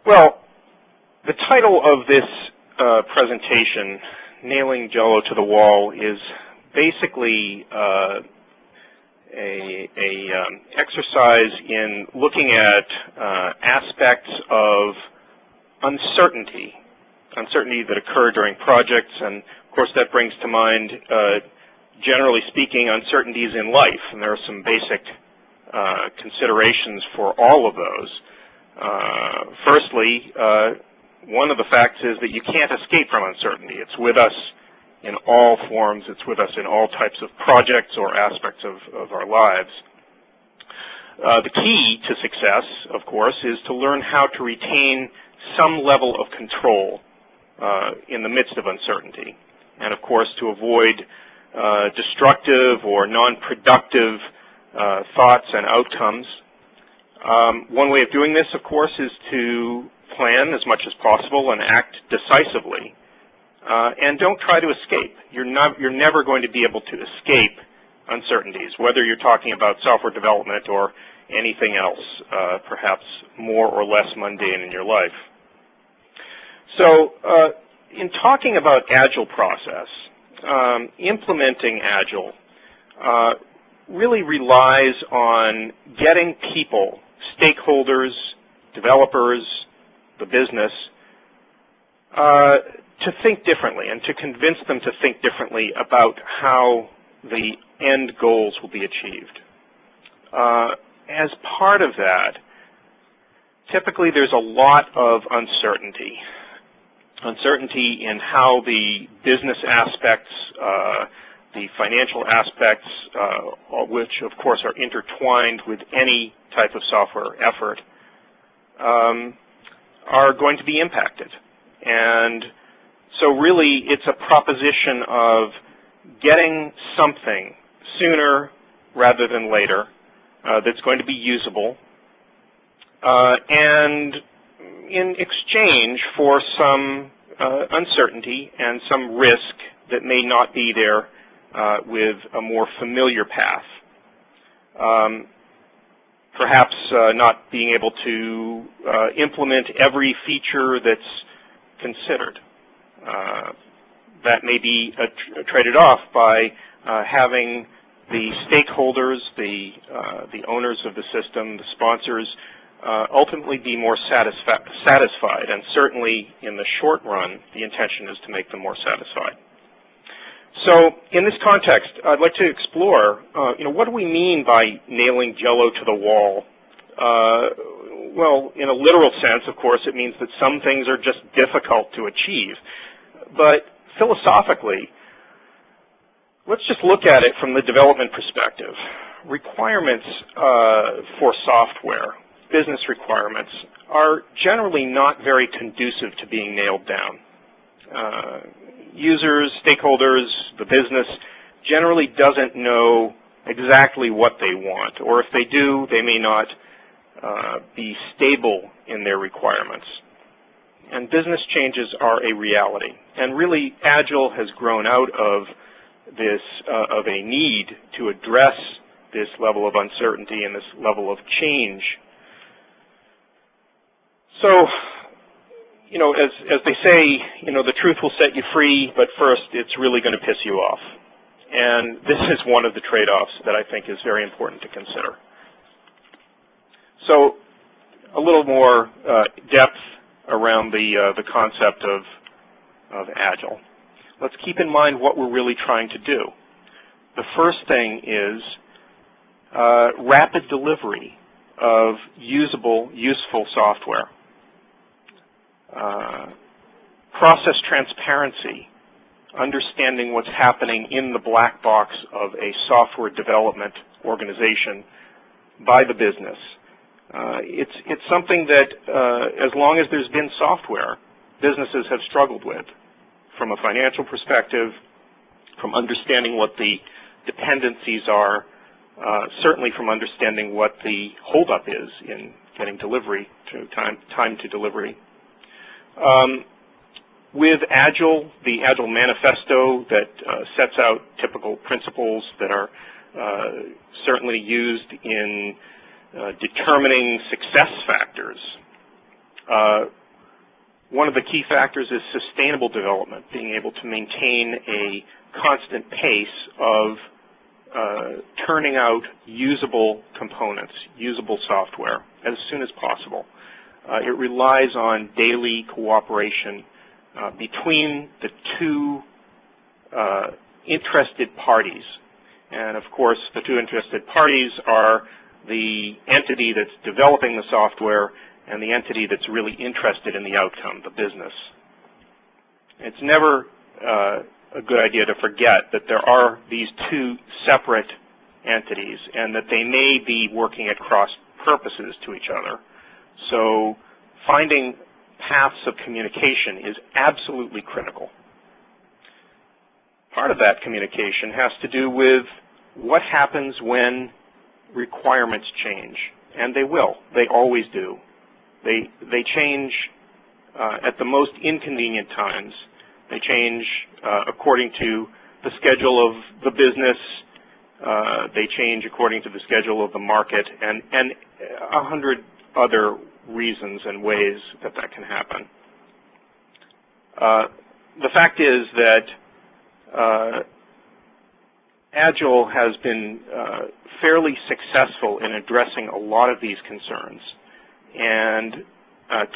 Well, the title of this presentation, Nailing Jello to the Wall, is basically an exercise in looking at aspects of uncertainty that occur during projects, and of course that brings to mind, generally speaking, uncertainties in life, and there are some basic considerations for all of those. Firstly, one of the facts is that you can't escape from uncertainty. It's with us in all forms. It's with us in all types of projects or aspects of our lives. The key to success, of course, is to learn how to retain some level of control in the midst of uncertainty, and of course to avoid destructive or non-productive thoughts and outcomes. One way of doing this, of course, is to plan as much as possible and act decisively. And don't try to escape. You're never going to be able to escape uncertainties, whether you're talking about software development or anything else, perhaps more or less mundane in your life. So in talking about Agile process, implementing Agile really relies on getting people, stakeholders, developers, the business, to think differently and to convince them to think differently about how the end goals will be achieved. As part of that, typically there's a lot of uncertainty. Uncertainty in how the business aspects, the financial aspects, which of course are intertwined with any type of software effort, are going to be impacted. And so really it's a proposition of getting something sooner rather than later that's going to be usable, and in exchange for some uncertainty and some risk that may not be there with a more familiar path. Perhaps not being able to implement every feature that's considered. That may be traded off by having the stakeholders, the owners of the system, the sponsors, ultimately be more satisfied, and certainly in the short run, the intention is to make them more satisfied. So in this context, I'd like to explore, what do we mean by nailing Jello to the wall? Well, in a literal sense, of course, it means that some things are just difficult to achieve. But philosophically, let's just look at it from the development perspective. Requirements for software, business requirements, are generally not very conducive to being nailed down. Users, stakeholders, the business generally doesn't know exactly what they want, or if they do, they may not be stable in their requirements. And business changes are a reality. And really, Agile has grown out of this, of a need to address this level of uncertainty and this level of change. So, as they say, the truth will set you free, but first it's really going to piss you off. And this is one of the trade-offs that I think is very important to consider. So, a little more depth around the concept of Agile. Let's keep in mind what we're really trying to do. The first thing is rapid delivery of usable, useful software. Process transparency, understanding what's happening in the black box of a software development organization by the business. It's something that, as long as there's been software, businesses have struggled with, from a financial perspective, from understanding what the dependencies are, certainly from understanding what the holdup is in getting delivery to time to delivery. With Agile, the Agile Manifesto that sets out typical principles that are certainly used in determining success factors One of the key factors is sustainable development, being able to maintain a constant pace of turning out usable components, usable software, as soon as possible. It relies on daily cooperation between the two interested parties. And of course, the two interested parties are the entity that's developing the software and the entity that's really interested in the outcome, the business. It's never a good idea to forget that there are these two separate entities and that they may be working at cross purposes to each other. So finding paths of communication is absolutely critical. Part of that communication has to do with what happens when requirements change, and they will. They always do. They change at the most inconvenient times. They change according to the schedule of the business. They change according to the schedule of the market, and 100 other reasons and ways that that can happen. The fact is that Agile has been fairly successful in addressing a lot of these concerns, and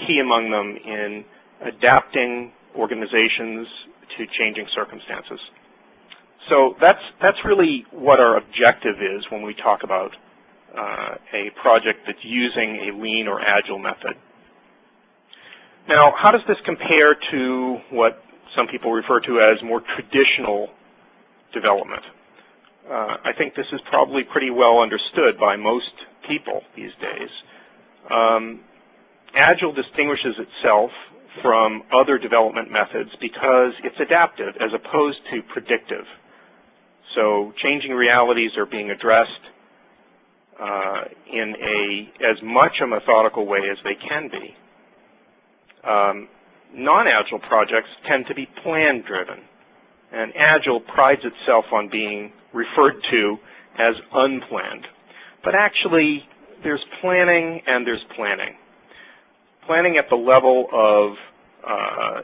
key among them in adapting organizations to changing circumstances. So that's really what our objective is when we talk about a project that's using a lean or agile method. Now, how does this compare to what some people refer to as more traditional development? I think this is probably pretty well understood by most people these days. Agile distinguishes itself from other development methods because it's adaptive as opposed to predictive. So changing realities are being addressed in as much a methodical way as they can be. Non-Agile projects tend to be plan-driven, and Agile prides itself on being referred to as unplanned. But actually, there's planning and there's planning. Planning at the level of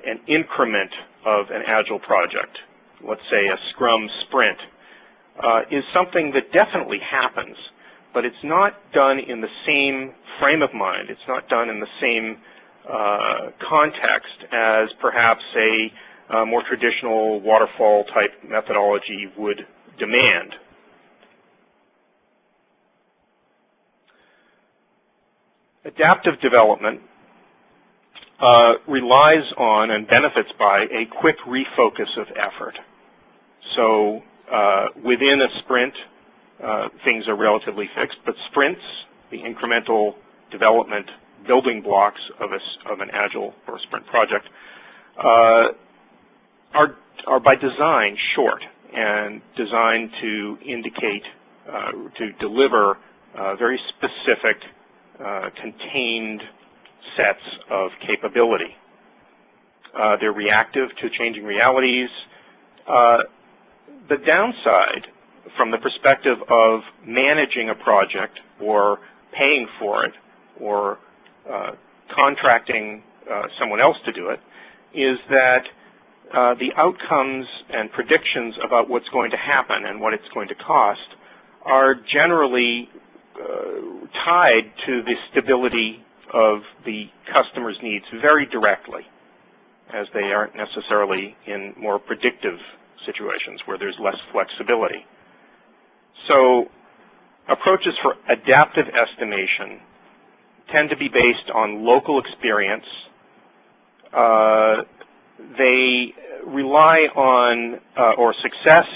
an increment of an Agile project, let's say a Scrum sprint, is something that definitely happens, but it's not done in the same frame of mind. It's not done in the same context as perhaps a more traditional waterfall type methodology would demand. Adaptive development relies on and benefits by a quick refocus of effort. So within a sprint, things are relatively fixed, but sprints, the incremental development building blocks of an Agile or sprint project, are by design short and designed to indicate, to deliver very specific, contained sets of capability. They're reactive to changing realities. The downside from the perspective of managing a project or paying for it or contracting someone else to do it is that the outcomes and predictions about what's going to happen and what it's going to cost are generally tied to the stability of the customer's needs very directly, as they aren't necessarily in more predictive situations where there's less flexibility. So approaches for adaptive estimation tend to be based on local experience. They rely on, or success